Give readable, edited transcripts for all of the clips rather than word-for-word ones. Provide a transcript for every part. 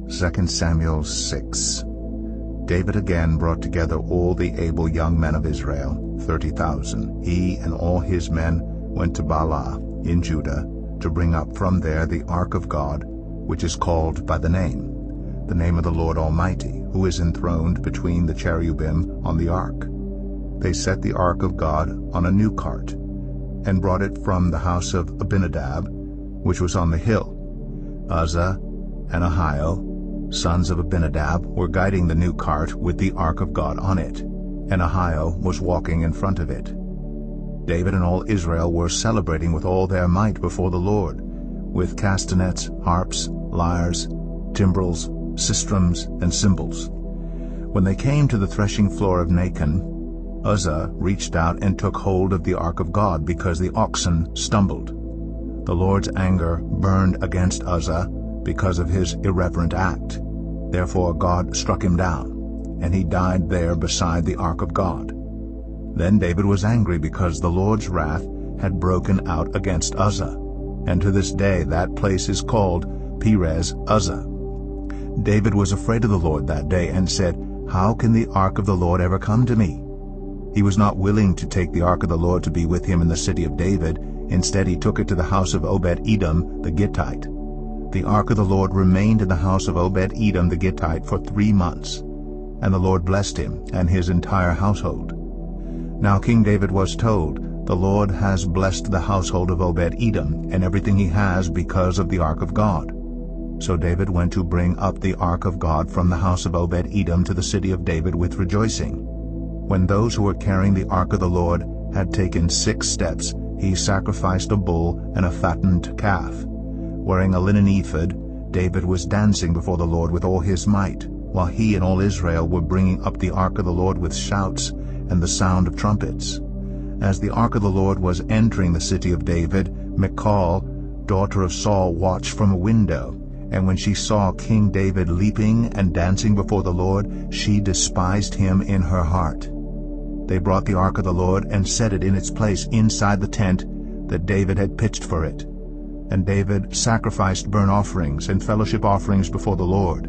2 Samuel 6. David again brought together all the able young men of Israel, 30,000. He and all his men went to Baalah in Judah to bring up from there the ark of God, which is called by the name of the Lord Almighty, who is enthroned between the cherubim on the ark. They set the ark of God on a new cart, and brought it from the house of Abinadab, which was on the hill. Uzzah and Ahio, sons of Abinadab, were guiding the new cart with the ark of God on it, and Ahio was walking in front of it. David and all Israel were celebrating with all their might before the Lord, with castanets, harps, lyres, timbrels, sistrums, and cymbals. When they came to the threshing floor of Nacon, Uzzah reached out and took hold of the ark of God, because the oxen stumbled. The Lord's anger burned against Uzzah because of his irreverent act. Therefore God struck him down, and he died there beside the ark of God. Then David was angry because the Lord's wrath had broken out against Uzzah, and to this day that place is called Perez Uzzah. David was afraid of the Lord that day and said, "How can the ark of the Lord ever come to me?" He was not willing to take the ark of the Lord to be with him in the city of David. Instead he took it to the house of Obed-Edom the Gittite. The ark of the Lord remained in the house of Obed-Edom the Gittite for 3 months, and the Lord blessed him and his entire household. Now King David was told, "The Lord has blessed the household of Obed-Edom and everything he has because of the ark of God." So David went to bring up the ark of God from the house of Obed-Edom to the city of David with rejoicing. When those who were carrying the ark of the Lord had taken 6 steps, he sacrificed a bull and a fattened calf. Wearing a linen ephod, David was dancing before the Lord with all his might, while he and all Israel were bringing up the ark of the Lord with shouts and the sound of trumpets. As the ark of the Lord was entering the city of David, Michal, daughter of Saul, watched from a window, and when she saw King David leaping and dancing before the Lord, she despised him in her heart. They brought the ark of the Lord and set it in its place inside the tent that David had pitched for it. And David sacrificed burnt offerings and fellowship offerings before the Lord.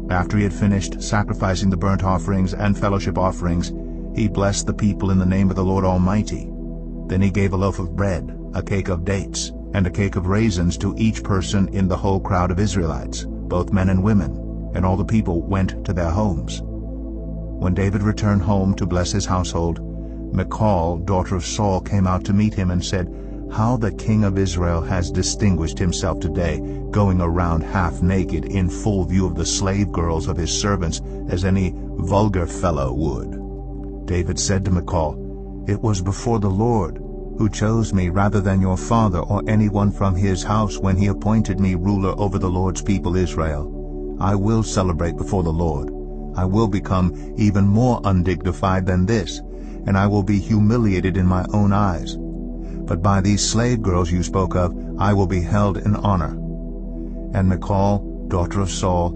After he had finished sacrificing the burnt offerings and fellowship offerings, he blessed the people in the name of the Lord Almighty. Then he gave a loaf of bread, a cake of dates, and a cake of raisins to each person in the whole crowd of Israelites, both men and women, and all the people went to their homes. When David returned home to bless his household, Michal, daughter of Saul, came out to meet him and said, "How the king of Israel has distinguished himself today, going around half naked in full view of the slave girls of his servants, as any vulgar fellow would." David said to Michal, "It was before the Lord, who chose me rather than your father or anyone from his house when he appointed me ruler over the Lord's people Israel. I will celebrate before the Lord. I will become even more undignified than this, and I will be humiliated in my own eyes. But by these slave girls you spoke of, I will be held in honor." And Michal, daughter of Saul,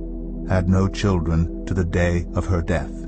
had no children to the day of her death.